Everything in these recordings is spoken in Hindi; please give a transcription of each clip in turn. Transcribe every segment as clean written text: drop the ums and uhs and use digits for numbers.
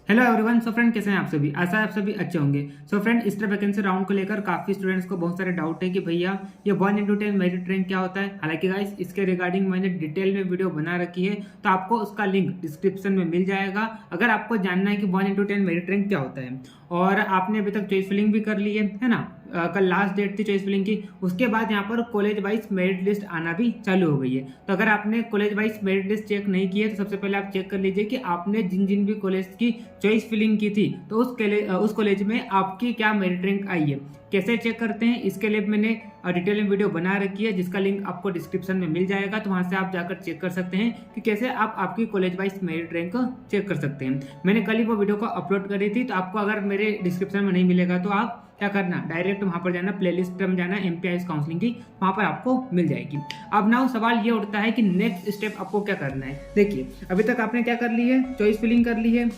Hello everyone. सो फ्रेंड, कैसे हैं आप सभी? आशा है आप सभी अच्छे होंगे। सो फ्रेंड, इस तरह वैकेंसी राउंड को लेकर काफी स्टूडेंट्स को बहुत सारे डाउट है कि भैया ये 1:10 मेरिट रैंक क्या होता है। हालांकि गाइस, इसके रिगार्डिंग मैंने डिटेल में वीडियो बना रखी है, तो आपको उसका लिंक डिस्क्रिप्शन में मिल जाएगा अगर आपको जानना है कि 1:10 मेरिट रैंक क्या होता है। और आपने अभी तक चॉइस फिलिंग भी कर ली है ना। कल लास्ट डेट थी चॉइस फिलिंग की। उसके बाद यहाँ पर कॉलेज वाइज मेरिट लिस्ट आना भी चालू हो गई है। तो अगर आपने college wise merit list check नहीं की है, तो सबसे पहले आप चेक कर लीजिए कि आपने जिन जिन भी कॉलेज की चॉइस फिलिंग की थी, तो उस कॉलेज में आपकी क्या मेरिट रैंक आई है। कैसे चेक करते हैं, इसके लिए मैंने डिटेल में वीडियो बना रखी है, जिसका लिंक आपको डिस्क्रिप्शन में मिल जाएगा। तो वहां से आप जाकर चेक कर सकते हैं कि कैसे आप आपकी college wise merit rank check कर सकते हैं। मैंने कल ही वो वीडियो को अपलोड करी थी, तो आपको अगर मेरे डिस्क्रिप्शन में नहीं मिलेगा तो आप क्या करना, डायरेक्ट वहां पर जाना, प्लेलिस्ट में जाना, MPIS काउंसलिंग की, वहां पर आपको मिल जाएगी। अब ना सवाल ये उठता है कि नेक्स्ट स्टेप आपको क्या करना है। देखिए, अभी तक आपने क्या कर ली है, चॉइस फिलिंग कर ली है,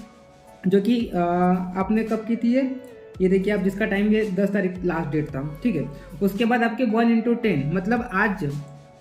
जो कि आपने कब की थी ये देखिए आप, जिसका टाइम ये 10 तारीख लास्ट डेट था, ठीक है। उसके बाद आपके 1:10 मतलब आज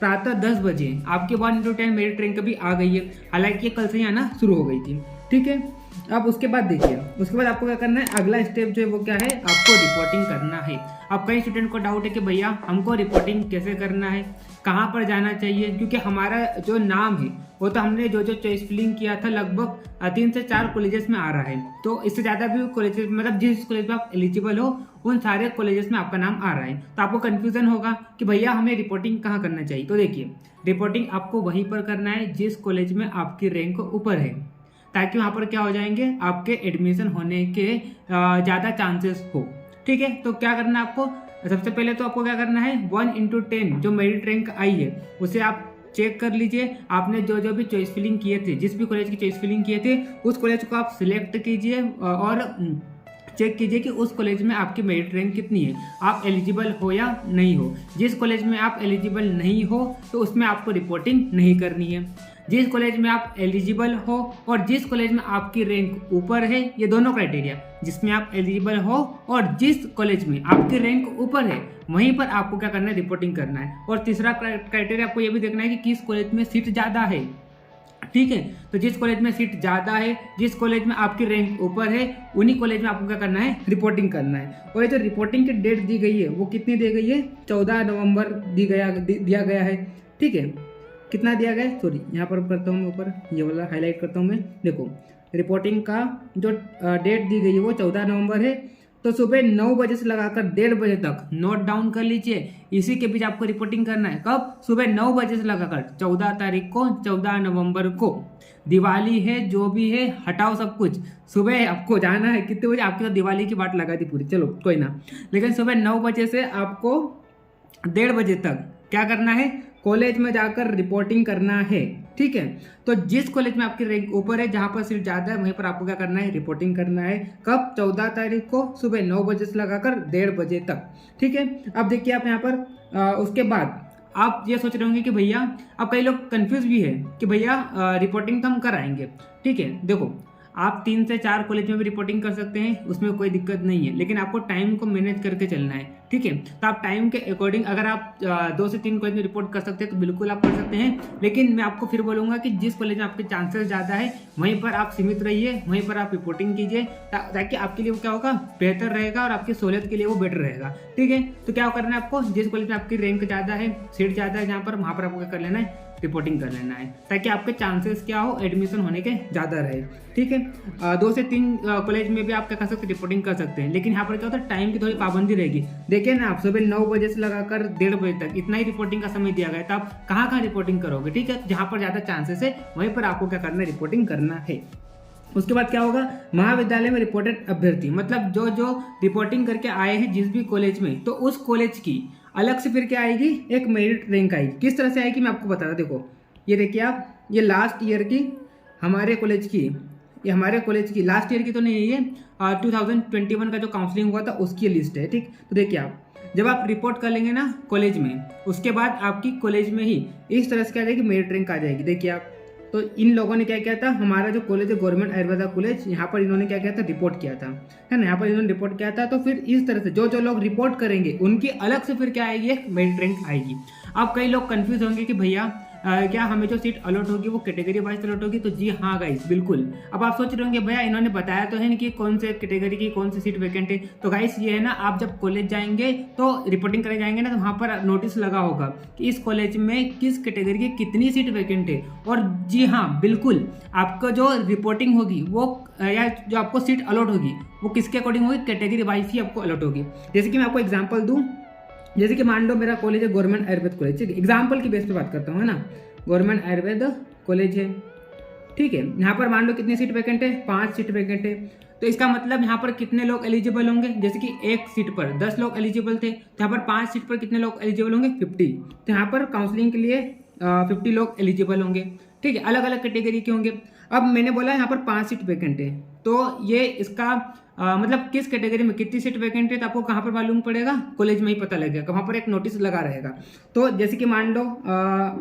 प्रातः 10 बजे आपके 1:10 मेरिट रैंक भी आ गई है। हालांकि ये कल से ही आना शुरू हो गई थी, ठीक है। अब उसके बाद देखिए, उसके बाद आपको क्या करना है, अगला स्टेप जो है वो क्या है, आपको रिपोर्टिंग करना है। अब कई स्टूडेंट को डाउट है कि भैया हमको रिपोर्टिंग कैसे करना है, कहाँ पर जाना चाहिए, क्योंकि हमारा जो नाम है वो तो हमने जो चॉइस फिलिंग किया था लगभग 3 से 4 कॉलेजेस में आ रहा है। तो इससे ज़्यादा भी कॉलेजेस, मतलब जिस कॉलेज में आप एलिजिबल हो उन सारे कॉलेजेस में आपका नाम आ रहा है। तो आपको कन्फ्यूजन होगा कि भैया हमें रिपोर्टिंग कहाँ करना चाहिए। तो देखिए, रिपोर्टिंग आपको वहीं पर करना है जिस कॉलेज में आपकी रैंक ऊपर है, ताकि वहाँ पर क्या हो जाएंगे, आपके एडमिशन होने के ज़्यादा चांसेस हो, ठीक है। तो क्या करना है आपको, सबसे पहले तो आपको क्या करना है, 1:10 जो मेरिट रैंक आई है उसे आप चेक कर लीजिए। आपने जो जो भी चॉइस फिलिंग किए थे, जिस भी कॉलेज की चॉइस फिलिंग किए थे, उस कॉलेज को आप सिलेक्ट कीजिए और चेक कीजिए कि उस कॉलेज में आपकी मेरिट रैंक कितनी है, आप एलिजिबल हो या नहीं हो। जिस कॉलेज में आप एलिजिबल नहीं हो तो उसमें आपको रिपोर्टिंग नहीं करनी है। जिस कॉलेज में आप एलिजिबल हो और जिस कॉलेज में आपकी रैंक ऊपर है, ये दोनों क्राइटेरिया, जिसमें आप एलिजिबल हो और जिस कॉलेज में आपकी रैंक ऊपर है, वहीं पर आपको क्या करना है, रिपोर्टिंग करना है। और तीसरा क्राइटेरिया आपको ये भी देखना है कि किस कॉलेज में सीट ज़्यादा है, ठीक है। तो जिस कॉलेज में सीट ज़्यादा है, जिस कॉलेज में आपकी रैंक ऊपर है, उन्हीं कॉलेज में आपको क्या करना है, रिपोर्टिंग करना है। और ये जो रिपोर्टिंग की डेट दी गई है वो कितनी दी गई है, 14 नवंबर दिया गया है, ठीक है। कितना दिया गया है, सॉरी यहाँ पर करता हूँ मैं, ऊपर ये वाला हाईलाइट करता हूँ मैं। देखो, रिपोर्टिंग का जो डेट दी गई है वो 14 नवंबर है। तो सुबह 9 बजे से लगाकर 1:30 बजे तक नोट डाउन कर लीजिए। इसी के बीच आपको रिपोर्टिंग करना है। कब? सुबह 9 बजे से लगाकर 14 तारीख को, 14 नवंबर को। दिवाली है, जो भी है हटाओ सब कुछ, सुबह आपको जाना है। कितने बजे? आपकी तो दिवाली की बात लगा दी पूरी, चलो कोई ना। लेकिन सुबह 9 बजे से आपको 1:30 बजे तक क्या करना है, कॉलेज में जाकर रिपोर्टिंग करना है, ठीक है। तो जिस कॉलेज में आपकी रैंक ऊपर है, जहां पर सीट ज्यादा है, वहीं पर आपको क्या करना है, रिपोर्टिंग करना है। कब? 14 तारीख को सुबह 9 बजे से लगाकर 1:30 बजे तक, ठीक है। अब देखिए आप यहाँ पर उसके बाद आप ये सोच रहे होंगे कि भैया, अब कई लोग कंफ्यूज भी है कि भैया रिपोर्टिंग तो हम कराएंगे, ठीक है। देखो, आप 3 से 4 कॉलेज में भी रिपोर्टिंग कर सकते हैं, उसमें कोई दिक्कत नहीं है, लेकिन आपको टाइम को मैनेज करके चलना है, ठीक है। तो आप टाइम के अकॉर्डिंग, अगर आप 2 से 3 कॉलेज में रिपोर्ट कर सकते हैं तो बिल्कुल आप कर सकते हैं। लेकिन मैं आपको फिर बोलूंगा कि जिस कॉलेज में आपके चांसेस ज़्यादा है, वहीं पर आप सीमित रहिए, वहीं पर आप रिपोर्टिंग कीजिए, ताकि आपके लिए वो क्या होगा, बेहतर रहेगा और आपकी सहूलियत के लिए वो बेटर रहेगा, ठीक है। तो क्या करना है आपको, जिस कॉलेज में आपकी रैंक ज़्यादा है, सीट ज़्यादा है जहाँ पर, वहाँ पर आपको क्या कर लेना है, रिपोर्टिंग कर लेना है, ताकि आपके चांसेस क्या हो, एडमिशन होने के ज़्यादा रहे, ठीक है। 2 से 3 कॉलेज में भी आप क्या कर सकते हैं, रिपोर्टिंग कर सकते हैं। लेकिन यहाँ पर क्या होता है, टाइम की थोड़ी पाबंदी रहेगी। देखिए ना, आप सुबह 9 बजे से लगाकर 1:30 बजे तक इतना ही रिपोर्टिंग का समय दिया गया, तो आप कहाँ कहाँ रिपोर्टिंग करोगे, ठीक है। जहाँ पर ज़्यादा चांसेस है वहीं पर आपको क्या करना है, रिपोर्टिंग करना है। उसके बाद क्या होगा, महाविद्यालय में रिपोर्टेड अभ्यर्थी, मतलब जो जो रिपोर्टिंग करके आए हैं जिस भी कॉलेज में, तो उस कॉलेज की अलग से फिर क्या आएगी, एक मेरिट रैंक आएगी। किस तरह से आएगी मैं आपको बता रहा। देखो, ये देखिए आप, ये लास्ट ईयर की हमारे कॉलेज की, ये हमारे कॉलेज की लास्ट ईयर की तो नहीं है, 2021 का जो काउंसलिंग हुआ था उसकी लिस्ट है, ठीक। तो देखिए आप, जब आप रिपोर्ट कर लेंगे ना कॉलेज में, उसके बाद आपकी कॉलेज में ही इस तरह से क्या आ जाएगी, मेरिट रैंक आ जाएगी। देखिए आप, तो इन लोगों ने क्या किया था, हमारा जो कॉलेज है गवर्नमेंट आयुर्वेदा कॉलेज, यहाँ पर इन्होंने क्या किया था, रिपोर्ट किया था, है ना। यहाँ पर इन्होंने रिपोर्ट किया था। तो फिर इस तरह से जो जो लोग रिपोर्ट करेंगे उनकी अलग से फिर क्या आएगी, एक मेरिट रैंक आएगी। अब कई लोग कंफ्यूज होंगे कि भैया क्या हमें जो सीट अलॉट होगी वो कैटेगरी वाइज अलॉट होगी? तो जी हाँ गाइस, बिल्कुल। अब आप सोच रहे होंगे भैया इन्होंने बताया तो है ना कि कौन से कैटेगरी की कौन सी सीट वैकेंट है। तो गाइस ये है ना, आप जब कॉलेज जाएंगे तो रिपोर्टिंग करने जाएंगे ना, तो वहाँ पर नोटिस लगा होगा कि इस कॉलेज में किस कैटेगरी की कितनी सीट वैकेंट है। और जी हाँ बिल्कुल, आपका जो रिपोर्टिंग होगी वो या जो आपको सीट अलॉट होगी वो किसके अकॉर्डिंग होगी? कैटेगरी वाइज ही आपको अलॉट होगी। जैसे कि मैं आपको एग्जांपल दूं, जैसे कि मान लो मेरा कॉलेज है गवर्नमेंट आयुर्वेद कॉलेज, ठीक है, एग्जाम्पल की बेस पे बात करता हूँ, है ना, गवर्नमेंट आयुर्वेद कॉलेज है, ठीक है। यहाँ पर मान लो कितनी सीट वैकेंट है? 5 सीट वैकेंट है। तो इसका मतलब यहाँ पर कितने लोग एलिजिबल होंगे? जैसे कि एक सीट पर 10 लोग एलिजिबल थे, तो यहाँ पर 5 सीट पर कितने लोग एलिजिबल होंगे? 50। तो यहाँ पर काउंसलिंग के लिए 50 लोग एलिजिबल होंगे, ठीक है, अलग अलग कैटेगरी के होंगे। अब मैंने बोला यहाँ पर 5 सीट वैकेंट है, तो ये इसका मतलब किस कैटेगरी में कितनी सीट वैकेंट है तो आपको कहाँ पर मालूम पड़ेगा? कॉलेज में ही पता लगेगा, वहाँ पर एक नोटिस लगा रहेगा। तो जैसे कि मान लो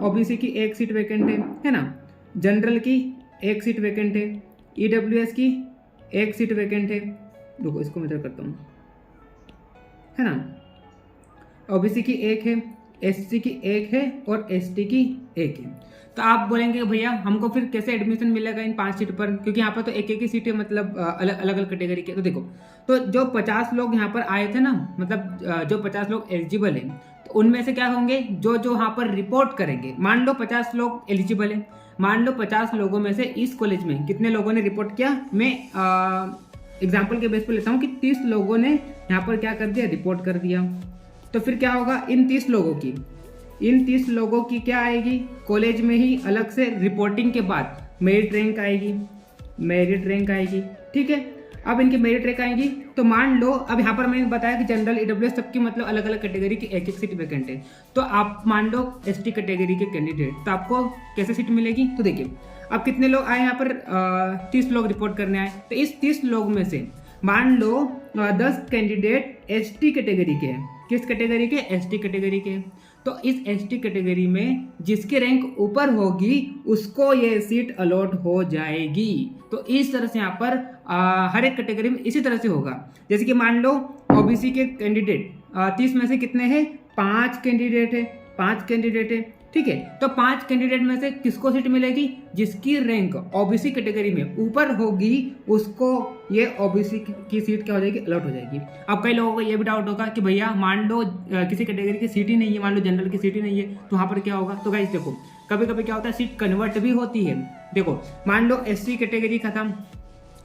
ओबीसी की 1 सीट वैकेंट है ना, जनरल की 1 सीट वैकेंट है, ईडब्ल्यूएस की 1 सीट वैकेंट है, देखो इसको मैं इधर करता हूँ, है ना, ओबीसी की 1 है, एससी की 1 है और एसटी की 1 है। तो आप बोलेंगे भैया हमको फिर कैसे एडमिशन मिलेगा इन 5 सीट पर, क्योंकि यहाँ पर तो एक एक ही सीट है, मतलब अलग अलग कैटेगरी के। तो देखो, तो जो 50 लोग यहाँ पर आए थे ना, मतलब जो 50 लोग एलिजिबल हैं, तो उनमें से क्या होंगे? जो यहाँ पर रिपोर्ट करेंगे। मान लो 50 लोग एलिजिबल हैं, मान लो 50 लोगों में से इस कॉलेज में कितने लोगों ने रिपोर्ट किया? मैं एग्जाम्पल के बेस पर लेता हूँ कि 30 लोगों ने यहाँ पर क्या कर दिया? रिपोर्ट कर दिया। तो फिर क्या होगा? इन 30 लोगों की क्या आएगी? कॉलेज में ही अलग से रिपोर्टिंग के बाद मेरिट रैंक आएगी, ठीक है। अब इनकी मेरिट रैंक आएगी, तो मान लो अब यहाँ पर मैंने बताया कि जनरल ईडब्ल्यूएस सबकी मतलब अलग अलग कैटेगरी की 1 सीट वैकेंट है। तो आप मान लो एसटी कैटेगरी के कैंडिडेट, तो आपको कैसे सीट मिलेगी? तो देखिए, अब कितने लोग आए यहाँ पर? 30 लोग रिपोर्ट करने आए। तो इस 30 लोग में से मान लो 10 कैंडिडेट एसटी कैटेगरी के हैं। किस कैटेगरी के? एसटी कैटेगरी के। तो इस एसटी कैटेगरी में जिसकी रैंक ऊपर होगी उसको ये सीट अलॉट हो जाएगी। तो इस तरह से यहाँ पर हर एक कैटेगरी में इसी तरह से होगा। जैसे कि मान लो ओबीसी के कैंडिडेट 30 में से कितने हैं? 5 कैंडिडेट है, ठीक है। तो 5 कैंडिडेट में से किसको सीट मिलेगी? जिसकी रैंक ओबीसी कैटेगरी में ऊपर होगी उसको ये ओबीसी की सीट क्या हो जाएगी? अलॉट हो जाएगी। अब कई लोगों को ये भी डाउट होगा कि भैया मान लो किसी कैटेगरी की सीट ही नहीं है, मान लो जनरल की सीट ही नहीं है, तो वहाँ पर क्या होगा? तो गाइस देखो, कभी कभी क्या होता है, सीट कन्वर्ट भी होती है। देखो मान लो एससी कैटेगरी का था,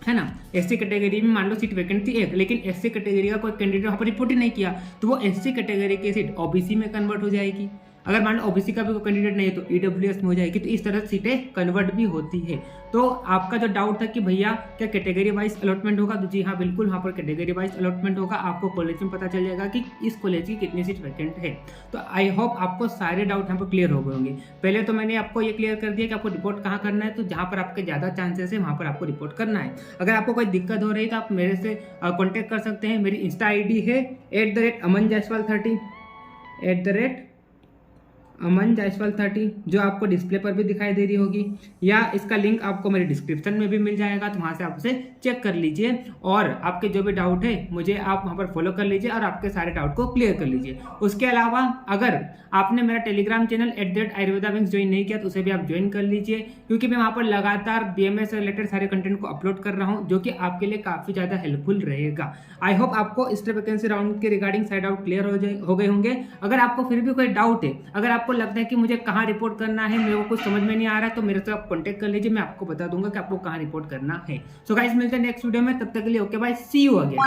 है ना, एससी कैटेगरी में मान लो सीट वैकेंट थी 1, लेकिन एससी कैटेगरी का कोई कैंडिडेट वहाँ पर रिपोर्ट ही नहीं किया, तो वो एससी कैटेगरी की सीट ओबीसी में कन्वर्ट हो जाएगी। अगर मान लो ओबीसी का भी कोई कैंडिडेट नहीं है तो ईडब्ल्यूएस में हो जाएगी। तो इस तरह सीटें कन्वर्ट भी होती है। तो आपका जो डाउट था कि भैया क्या कैटेगरी वाइज अलॉटमेंट होगा, तो जी हाँ बिल्कुल, वहाँ पर कैटेगरी वाइज अलॉटमेंट होगा। आपको कॉलेज में पता चल जाएगा कि इस कॉलेज की कितनी सीट वैकेंट है। तो आई होप आपको सारे डाउट यहाँ पर क्लियर हो गए होंगे। पहले तो मैंने आपको ये क्लियर कर दिया कि आपको रिपोर्ट कहाँ करना है, तो जहाँ पर आपके ज़्यादा चांसेस है वहाँ पर आपको रिपोर्ट करना है। अगर आपको कोई दिक्कत हो रही है तो आप मेरे से कॉन्टेक्ट कर सकते हैं। मेरी इंस्टा ID है @amanjaiswal30 अमन जायसवाल 30, जो आपको डिस्प्ले पर भी दिखाई दे रही होगी, या इसका लिंक आपको मेरे डिस्क्रिप्शन में भी मिल जाएगा, तो वहाँ से आप उसे चेक कर लीजिए। और आपके जो भी डाउट है मुझे आप वहाँ पर फॉलो कर लीजिए और आपके सारे डाउट को क्लियर कर लीजिए। उसके अलावा अगर आपने मेरा टेलीग्राम चैनल @ayurvedavinks ज्वाइन नहीं किया तो उसे भी आप ज्वाइन कर लीजिए, क्योंकि मैं वहाँ पर लगातार BMS से रिलेटेड सारे कंटेंट को अपलोड कर रहा हूँ, जो कि आपके लिए काफ़ी ज़्यादा हेल्पफुल रहेगा। आई होप आपको इस वैकेंसी राउंड के रिगार्डिंग सारे डाउट क्लियर हो गए होंगे। अगर आपको फिर भी कोई डाउट है, अगर आपको लगता है कि मुझे कहाँ रिपोर्ट करना है, मेरे को कुछ समझ में नहीं आ रहा है, तो मेरे से आप कॉन्टेक्ट कर लीजिए, मैं आपको बता दूंगा कि आपको कहाँ रिपोर्ट करना है। सो गाइस, मिलते हैं नेक्स्ट वीडियो में, तब तक के लिए okay bye, see you again.